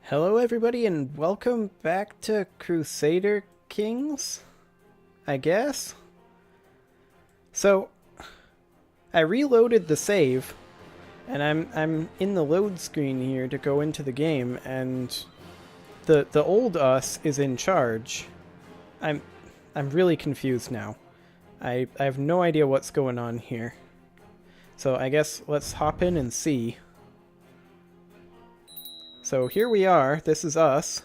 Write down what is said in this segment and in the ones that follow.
Hello everybody and welcome back to Crusader Kings, I guess? So, I reloaded the save, and I'm in the load screen here to go into the game, and the old us is in charge. I'm really confused now. I have no idea what's going on here. So I guess let's hop in and see. So here we are, this is us.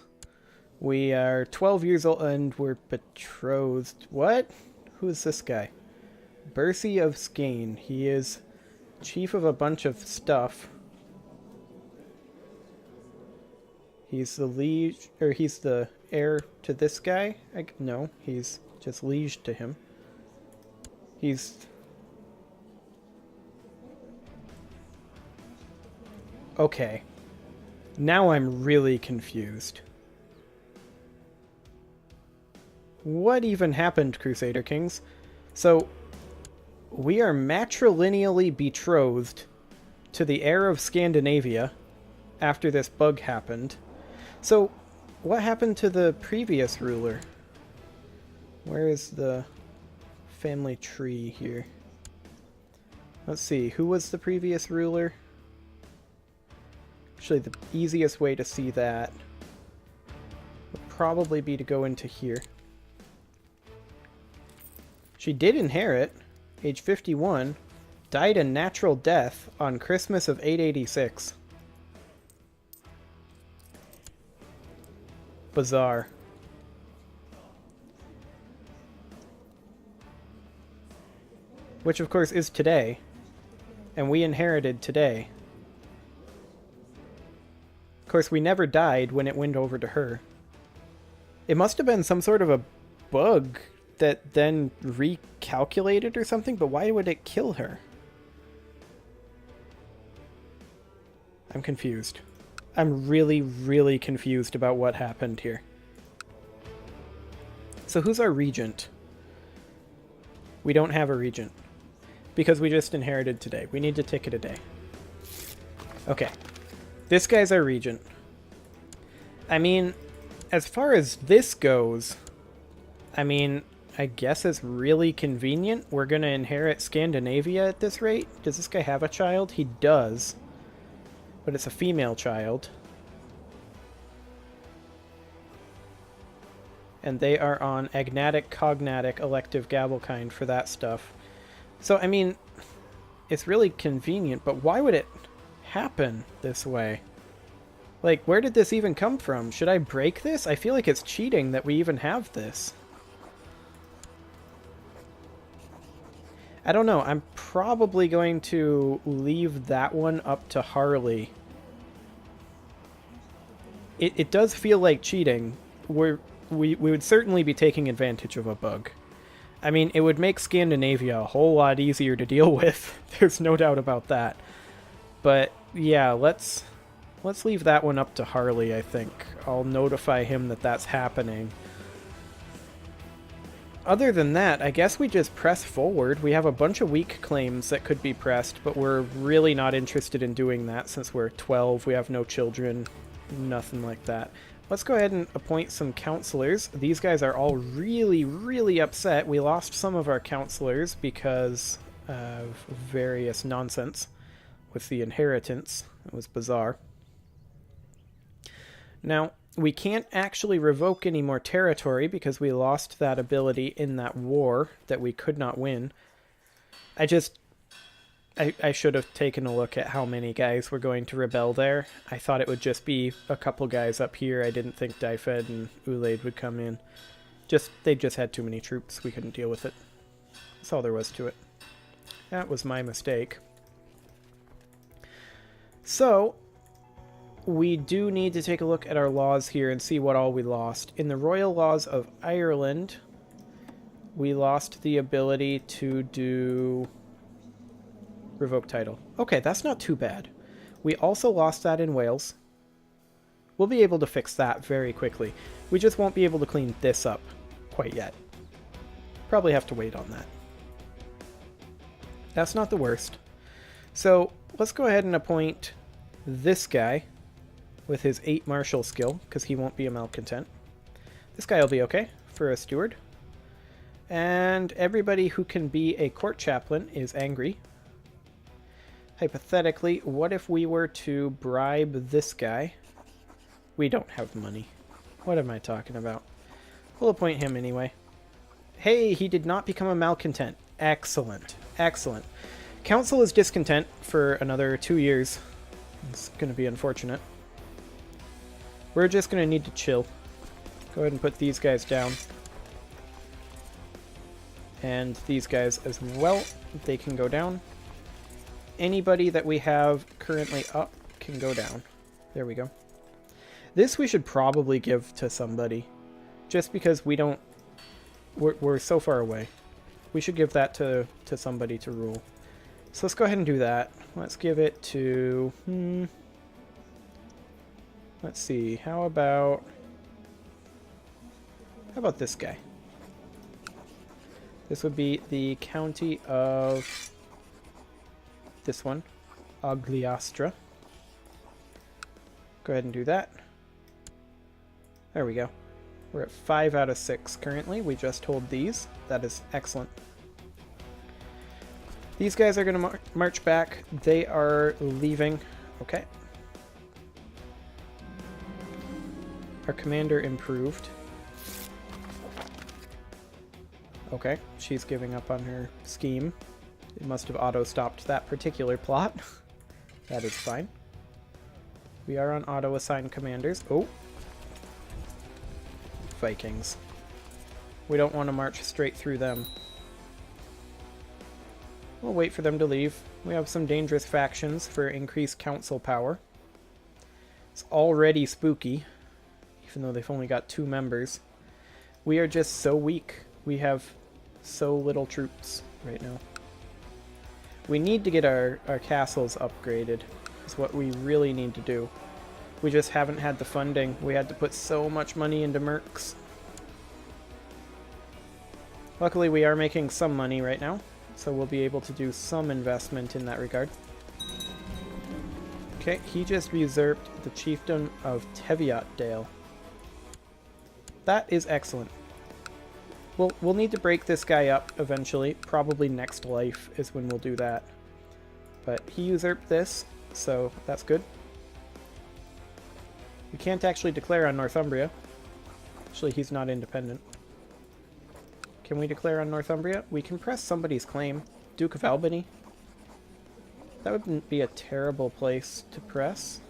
We are 12 years old and we're betrothed. What? Who is this guy? Bercy of Skane. He is chief of a bunch of stuff. He's the liege, or he's the heir to this guy? No, he's just liege to him. He's... Okay. Now I'm really confused. What even happened, Crusader Kings? So, we are matrilineally betrothed to the heir of Scandinavia after this bug happened. So, what happened to the previous ruler? Where is the family tree here? Let's see, who was the previous ruler? Actually, the easiest way to see that would probably be to go into here. She did inherit, age 51, died a natural death on Christmas of 886. Bizarre. Which, of course, is today. And we inherited today. Of course, we never died when it went over to her. It must have been some sort of a bug that then recalculated or something, but why would it kill her? I'm confused. I'm really, really confused about what happened here. So who's our regent? We don't have a regent. Because we just inherited today. We need to ticket a day. Okay. This guy's our regent. I mean, as far as this goes, I mean, I guess it's really convenient. We're going to inherit Scandinavia at this rate. Does this guy have a child? He does. But it's a female child. And they are on agnatic, cognatic, elective gavelkind for that stuff. So, I mean, it's really convenient, but why would it happen this way? Like, where did this even come from? Should I break this? I feel like it's cheating that we even have this. I don't know. I'm probably going to leave that one up to Harley. It does feel like cheating. We would certainly be taking advantage of a bug. I mean, it would make Scandinavia a whole lot easier to deal with. There's no doubt about that. But, yeah, let's leave that one up to Harley, I think. I'll notify him that that's happening. Other than that, I guess we just press forward. We have a bunch of weak claims that could be pressed, but we're really not interested in doing that since we're 12, we have no children, nothing like that. Let's go ahead and appoint some counselors. These guys are all really, really upset. We lost some of our counselors because of various nonsense with the inheritance. It was bizarre. Now, we can't actually revoke any more territory because we lost that ability in that war that we could not win. I should have taken a look at how many guys were going to rebel there. I thought it would just be a couple guys up here. I didn't think Dyfed and Ulaid would come in. They just had too many troops. We couldn't deal with it. That's all there was to it. That was my mistake. So, we do need to take a look at our laws here and see what all we lost. In the royal laws of Ireland, we lost the ability to do revoke title. Okay, that's not too bad. We also lost that in Wales. We'll be able to fix that very quickly. We just won't be able to clean this up quite yet. Probably have to wait on that. That's not the worst. So let's go ahead and appoint this guy with his 8 martial skill, because he won't be a malcontent. This guy will be okay for a steward. And everybody who can be a court chaplain is angry. Hypothetically, what if we were to bribe this guy? We don't have money. What am I talking about? We'll appoint him anyway. Hey, he did not become a malcontent. Excellent. Excellent. Council is discontent for another 2 years. It's going to be unfortunate. We're just going to need to chill. Go ahead and put these guys down. And these guys as well. They can go down. Anybody that we have currently up can go down. There we go. This we should probably give to somebody. Just because we don't... We're so far away. We should give that to somebody to rule. So let's go ahead and do that. Let's give it to... Let's see. How about this guy? This would be the county of this one, Agliastra. Go ahead and do that. There we go. We're at 5 out of 6 currently. We just hold these. That is excellent. These guys are going to march back. They are leaving. Okay. Our commander improved. Okay, she's giving up on her scheme. It must have auto-stopped that particular plot. That is fine. We are on auto-assign commanders. Oh. Vikings. We don't want to march straight through them. We'll wait for them to leave. We have some dangerous factions for increased council power. It's already spooky, even though they've only got 2 members. We are just so weak. We have so little troops right now. We need to get our castles upgraded. Is what we really need to do. We just haven't had the funding. We had to put so much money into mercs. Luckily we are making some money right now, so we'll be able to do some investment in that regard. Okay, he just usurped the chiefdom of Teviotdale. That is excellent. We'll need to break this guy up eventually. Probably next life is when we'll do that. But he usurped this, so that's good. We can't actually declare on Northumbria. Actually, he's not independent. Can we declare on Northumbria? We can press somebody's claim. Duke of Albany. That wouldn't be a terrible place to press.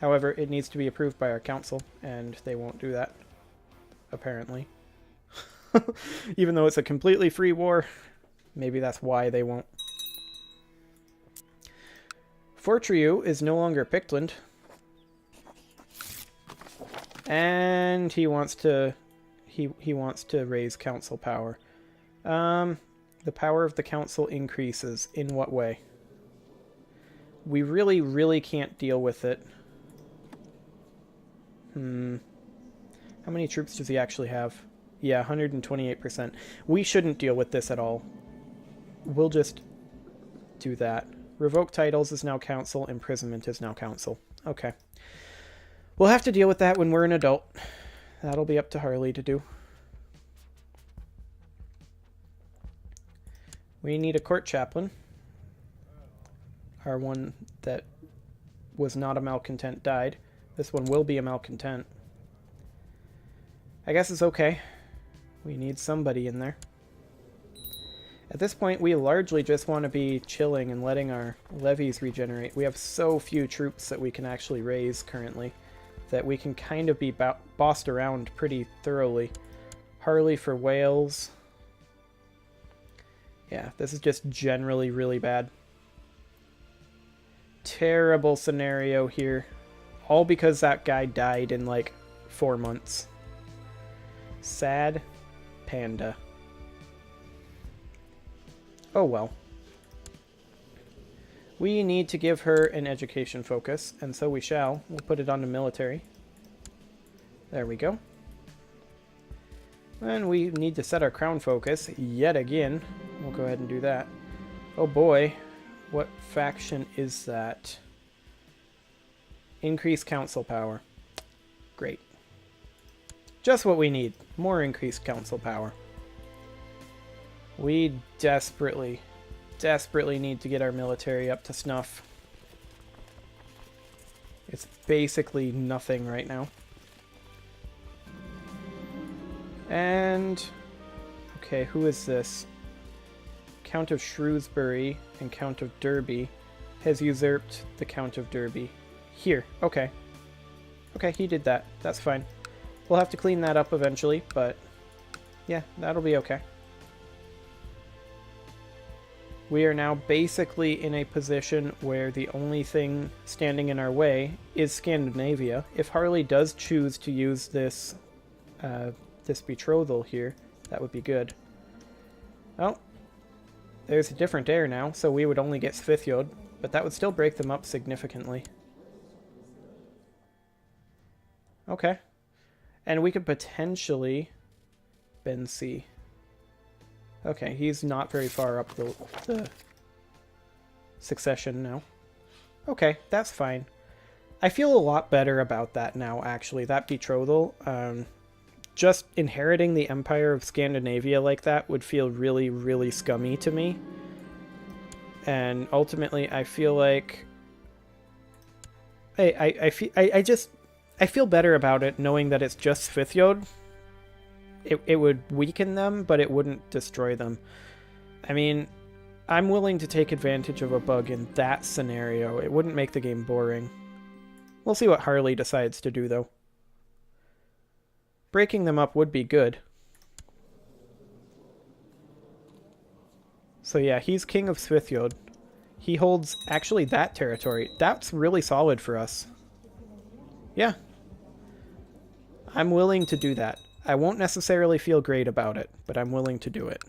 However, it needs to be approved by our council, and they won't do that, apparently. Even though it's a completely free war, maybe that's why they won't. Fortriu is no longer Pictland. And he wants to he wants to raise council power. The power of the council increases. In what way? We really can't deal with it. How many troops does he actually have? Yeah, 128%. We shouldn't deal with this at all. We'll just do that. Revoke titles is now council. Imprisonment is now council. Okay. We'll have to deal with that when we're an adult. That'll be up to Harley to do. We need a court chaplain. Our one that was not a malcontent died. This one will be a malcontent. I guess it's okay. We need somebody in there. At this point, we largely just want to be chilling and letting our levies regenerate. We have so few troops that we can actually raise currently that we can kind of be bossed around pretty thoroughly. Harley for Wales. Yeah, this is just generally really bad. Terrible scenario here. All because that guy died in like 4 months. Sad panda. Oh well. We need to give her an education focus, and so we shall. We'll put it on the military. There we go. And we need to set our crown focus yet again. We'll go ahead and do that. Oh boy. What faction is that? Increased council power. Great. Just what we need. More increased council power. We desperately need to get our military up to snuff. It's basically nothing right now. And... okay, who is this? Count of Shrewsbury and Count of Derby has usurped the Count of Derby. Here, okay. Okay, he did that. That's fine. We'll have to clean that up eventually, but yeah, that'll be okay. We are now basically in a position where the only thing standing in our way is Scandinavia. If Harley does choose to use this this betrothal here, that would be good. Oh, there's a different heir now, so we would only get Smithfield, but that would still break them up significantly. Okay. And we could potentially Ben C. Okay, he's not very far up the succession now. Okay, that's fine. I feel a lot better about that now, actually. That betrothal, just inheriting the Empire of Scandinavia like that would feel really, really scummy to me. And ultimately, I feel like... I feel better about it knowing that it's just Smithfield. It would weaken them, but it wouldn't destroy them. I mean, I'm willing to take advantage of a bug in that scenario. It wouldn't make the game boring. We'll see what Harley decides to do, though. Breaking them up would be good. So yeah, he's King of Smithfield. He holds, actually, that territory. That's really solid for us. Yeah. I'm willing to do that. I won't necessarily feel great about it, but I'm willing to do it.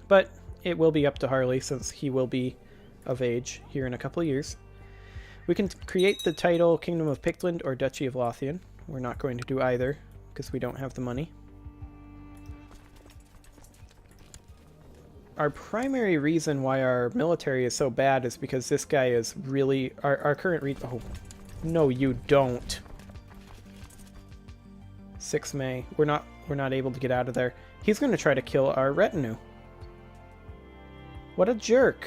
But it will be up to Harley, since he will be of age here in a couple of years. We can create the title Kingdom of Pictland or Duchy of Lothian. We're not going to do either, because we don't have the money. Our primary reason why our military is so bad is because this guy is really... Our current... Oh, no, you don't. 6 May. We're not able to get out of there. He's going to try to kill our retinue. What a jerk.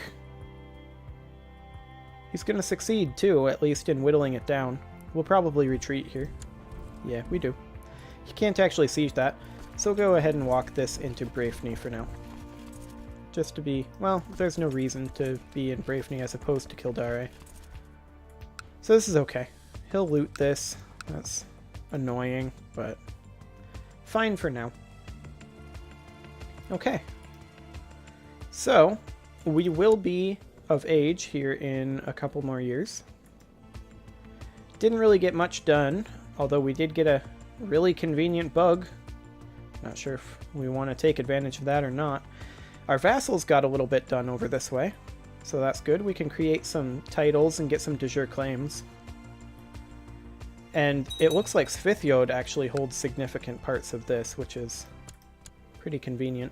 He's going to succeed, too, at least in whittling it down. We'll probably retreat here. Yeah, we do. He can't actually siege that, so we'll go ahead and walk this into Brafney for now. Just to be... well, there's no reason to be in Brafney as opposed to Kildare. So this is okay. He'll loot this. That's annoying, but fine for now. Okay. So, we will be of age here in a couple more years. Didn't really get much done, although we did get a really convenient bug. Not sure if we want to take advantage of that or not. Our vassals got a little bit done over this way, so that's good. We can create some titles and get some de jure claims. And it looks like Smithfield actually holds significant parts of this, which is pretty convenient.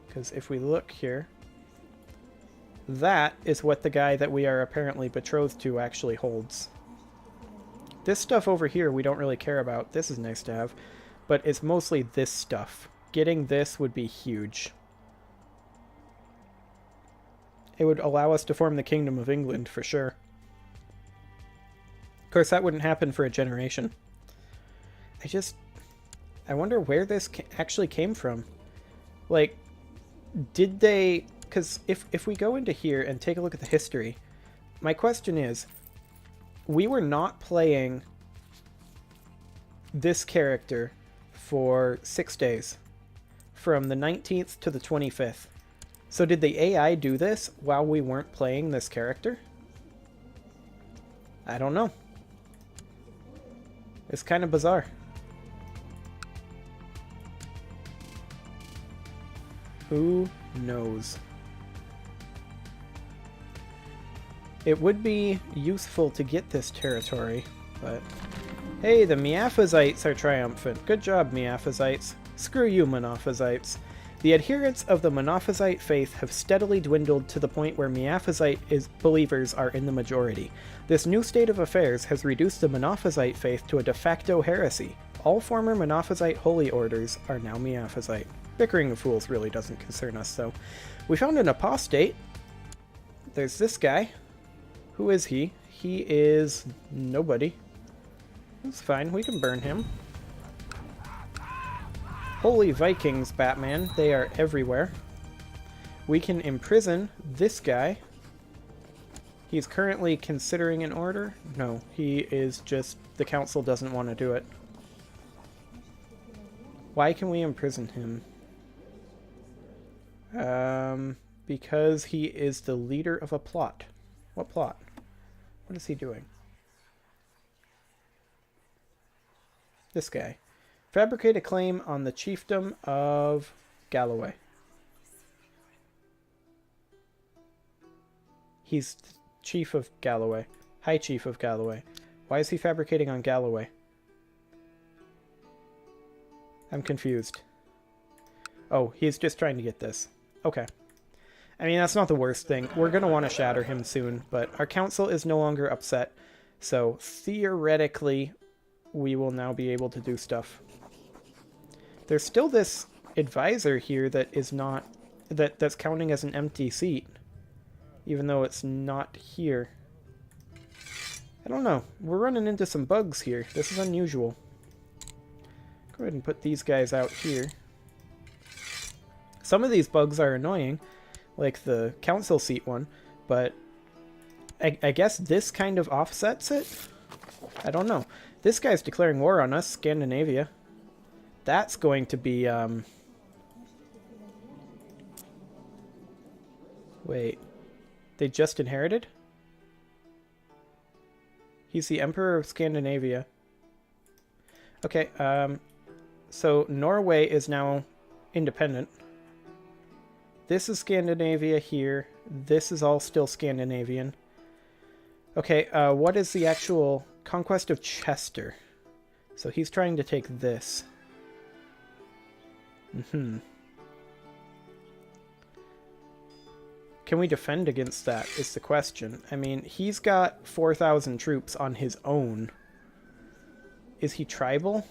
Because if we look here, that is what the guy that we are apparently betrothed to actually holds. This stuff over here we don't really care about. This is nice to have. But it's mostly this stuff. Getting this would be huge. It would allow us to form the Kingdom of England for sure. Of course, that wouldn't happen for a generation. I wonder where this actually came from. Like, did they... because if we go into here and take a look at the history, my question is, we were not playing this character for 6 days, from the 19th to the 25th. So did the AI do this while we weren't playing this character? I don't know. It's kind of bizarre. Who knows? It would be useful to get this territory, but... hey, the Miaphazites are triumphant. Good job, Miaphazites. Screw you, Monophazites. The adherents of the Monophysite faith have steadily dwindled to the point where Miaphysite believers are in the majority. This new state of affairs has reduced the Monophysite faith to a de facto heresy. All former Monophysite holy orders are now Miaphysite. Bickering of fools really doesn't concern us, though. We found an apostate. There's this guy. Who is he? He is nobody. That's fine, we can burn him. Holy Vikings, Batman. They are everywhere. We can imprison this guy. He's currently considering an order. No, he is just... the council doesn't want to do it. Why can we imprison him? Because he is the leader of a plot. What plot? What is he doing? This guy. Fabricate a claim on the chiefdom of Galloway. He's the chief of Galloway. High Chief of Galloway. Why is he fabricating on Galloway? I'm confused. Oh, he's just trying to get this. Okay. I mean, that's not the worst thing. We're going to want to shatter him soon, but our council is no longer upset. So, theoretically, we will now be able to do stuff. There's still this advisor here that is not... that's counting as an empty seat. Even though it's not here. I don't know. We're running into some bugs here. This is unusual. Go ahead and put these guys out here. Some of these bugs are annoying, like the council seat one, but I guess this kind of offsets it? I don't know. This guy's declaring war on us, Scandinavia. That's going to be, wait. They just inherited? He's the Emperor of Scandinavia. Okay, so Norway is now independent. This is Scandinavia here. This is all still Scandinavian. Okay, what is the actual conquest of Chester? So he's trying to take this. Can we defend against that is the question. I mean, he's got 4,000 troops on his own. Is he tribal?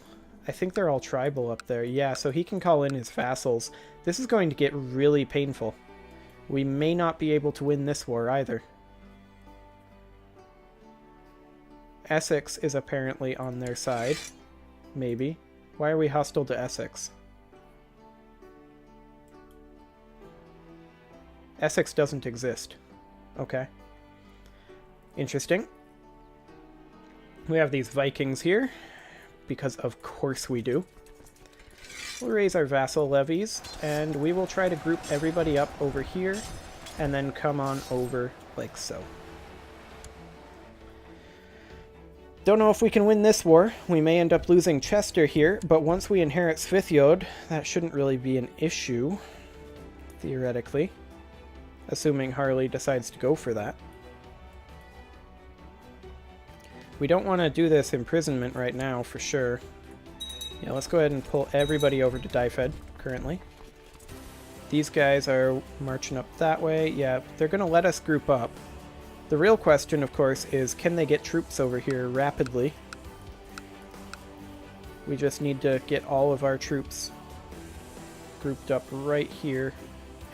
I think they're all tribal up there. Yeah, so he can call in his vassals. This is going to get really painful. We may not be able to win this war either. Essex is apparently on their side. Maybe. Why are we hostile to Essex? Essex doesn't exist. Okay. Interesting. We have these Vikings here, because of course we do. We'll raise our vassal levies, and we will try to group everybody up over here, and then come on over like so. Don't know if we can win this war. We may end up losing Chester here, but once we inherit Smithfield, that shouldn't really be an issue, theoretically. Assuming Harley decides to go for that. We don't want to do this imprisonment right now, for sure. Yeah, let's go ahead and pull everybody over to Dyfed, currently. These guys are marching up that way. Yeah, they're going to let us group up. The real question, of course, is can they get troops over here rapidly? We just need to get all of our troops grouped up right here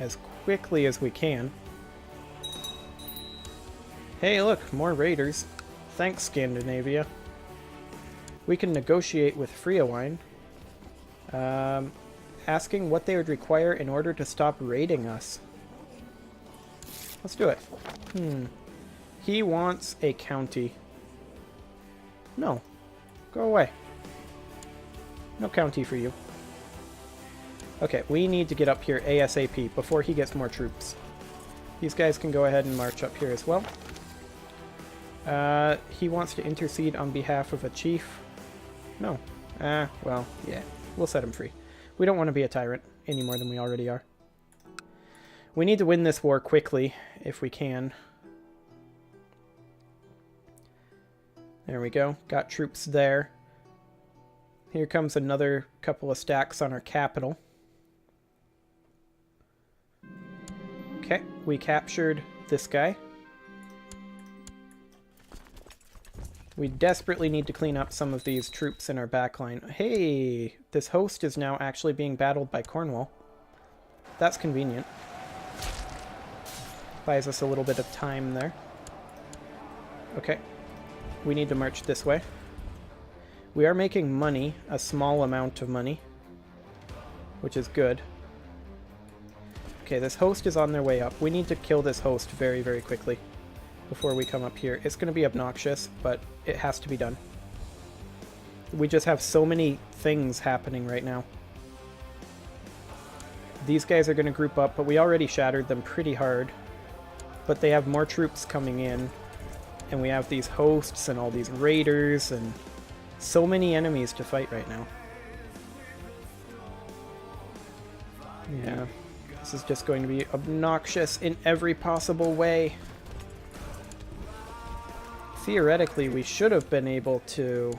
as quickly as we can. Hey, look, more raiders. Thanks, Scandinavia. We can negotiate with Freawine, asking what they would require in order to stop raiding us. Let's do it. He wants a county. No. Go away. No county for you. Okay, we need to get up here ASAP before he gets more troops. These guys can go ahead and march up here as well. He wants to intercede on behalf of a chief. No. Well, yeah. We'll set him free. We don't want to be a tyrant any more than we already are. We need to win this war quickly, if we can. There we go. Got troops there. Here comes another couple of stacks on our capital. Okay, we captured this guy. We desperately need to clean up some of these troops in our backline. Hey, this host is now actually being battled by Cornwall. That's convenient. Buys us a little bit of time there. Okay, we need to march this way. We are making money, a small amount of money, which is good. Okay, this host is on their way up. We need to kill this host very, very quickly before we come up here. It's going to be obnoxious, but it has to be done. We just have so many things happening right now. These guys are going to group up, but we already shattered them pretty hard. But they have more troops coming in, and we have these hosts and all these raiders, and so many enemies to fight right now. Yeah, this is just going to be obnoxious in every possible way. Theoretically, we should have been able to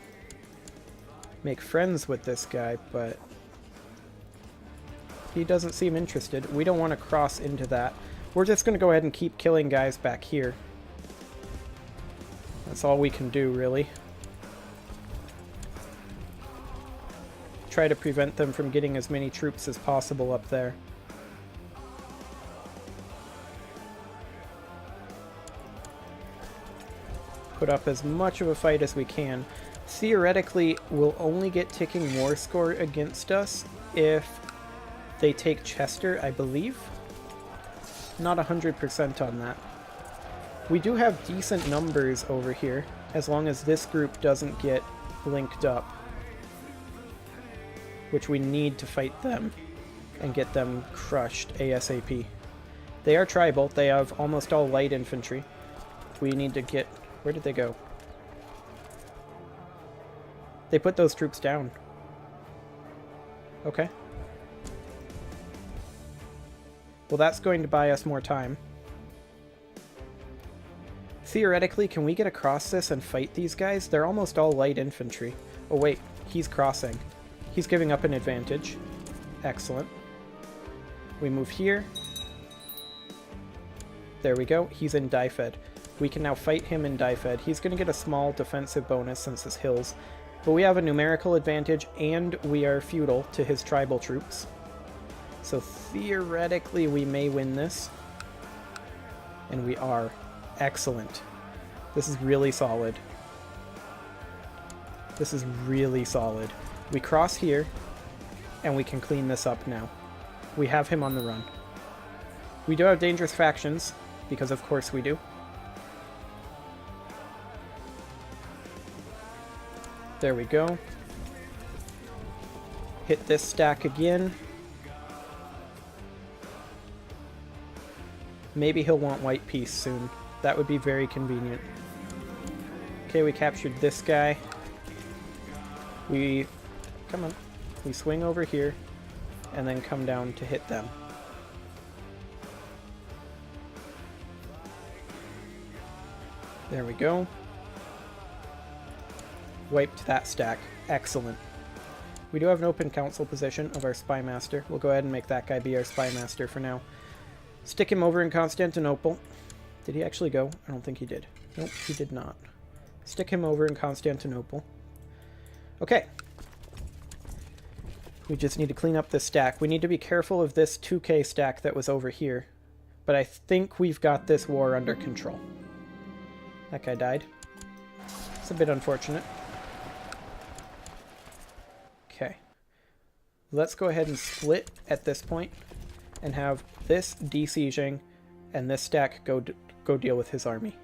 make friends with this guy, but he doesn't seem interested. We don't want to cross into that. We're just going to go ahead and keep killing guys back here. That's all we can do, really. Try to prevent them from getting as many troops as possible up there. Put up as much of a fight as we can. Theoretically, we'll only get ticking war score against us if they take Chester, I believe. Not 100% on that. We do have decent numbers over here, as long as this group doesn't get linked up. Which we need to fight them and get them crushed ASAP. They are tribal. They have almost all light infantry. We need to get... Where did they go? They put those troops down. Okay. Well, that's going to buy us more time. Theoretically, can we get across this and fight these guys? They're almost all light infantry. Oh wait, he's crossing. He's giving up an advantage. Excellent. We move here. There we go. He's in Dyfed. We can now fight him in Dyfed. He's going to get a small defensive bonus since it's hills. But we have a numerical advantage, and we are feudal to his tribal troops. So theoretically, we may win this. And we are. Excellent. This is really solid. This is really solid. We cross here, and we can clean this up now. We have him on the run. We do have dangerous factions, because of course we do. There we go. Hit this stack again. Maybe he'll want white peace soon. That would be very convenient. Okay, we captured this guy. We... Come on. We swing over here, and then come down to hit them. There we go. Wiped that stack. Excellent. We do have an open council position of our spy master. We'll go ahead and make that guy be our spy master for now. Stick him over in Constantinople. Did he actually go? I don't think he did. Nope, he did not. Stick him over in Constantinople. Okay. We just need to clean up this stack. We need to be careful of this 2k stack that was over here. But I think we've got this war under control. That guy died. It's a bit unfortunate. Okay. Let's go ahead and split at this point and have this de-sieging and this stack go deal with his army.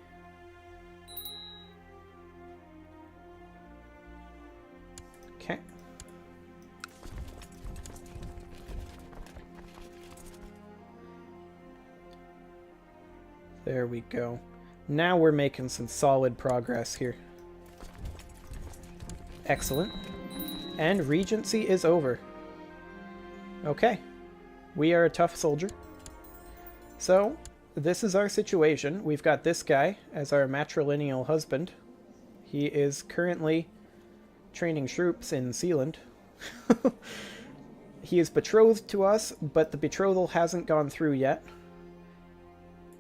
Okay. There we go. Now we're making some solid progress here. Excellent. And Regency is over. Okay. We are a tough soldier. So, this is our situation. We've got this guy as our matrilineal husband. He is currently training troops in Sealand. He is betrothed to us, but the betrothal hasn't gone through yet.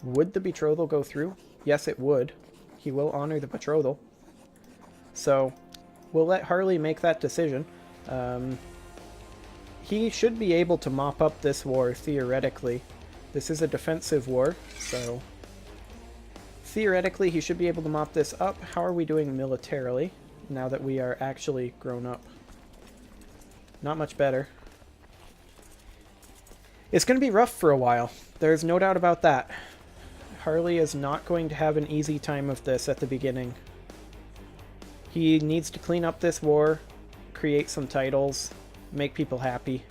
Would the betrothal go through? Yes, it would. He will honor the betrothal. So we'll let Harley make that decision. He should be able to mop up this war, theoretically. This is a defensive war, so theoretically he should be able to mop this up. How are we doing militarily now that we are actually grown up? Not much better. It's going to be rough for a while. There's no doubt about that. Harley is not going to have an easy time of this at the beginning. He needs to clean up this war, create some titles, make people happy,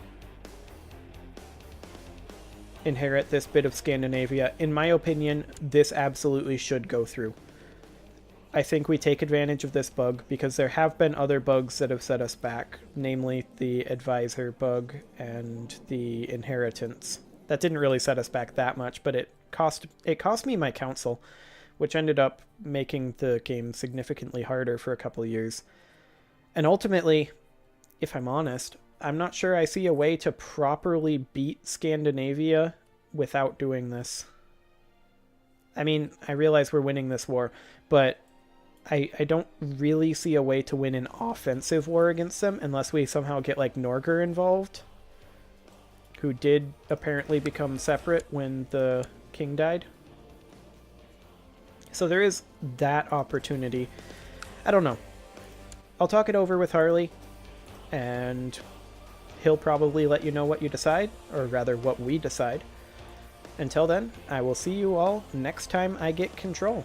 inherit this bit of Scandinavia. In my opinion, this absolutely should go through. I think we take advantage of this bug because there have been other bugs that have set us back, namely the advisor bug and the inheritance. That didn't really set us back that much, but it cost me my council, which ended up making the game significantly harder for a couple of years. And ultimately, if I'm honest, I'm not sure I see a way to properly beat Scandinavia without doing this. I mean, I realize we're winning this war, but I don't really see a way to win an offensive war against them unless we somehow get like Norger involved, who did apparently become separate when the king died. So there is that opportunity. I don't know. I'll talk it over with Harley, and he'll probably let you know what you decide, or rather what we decide. Until then, I will see you all next time I get control.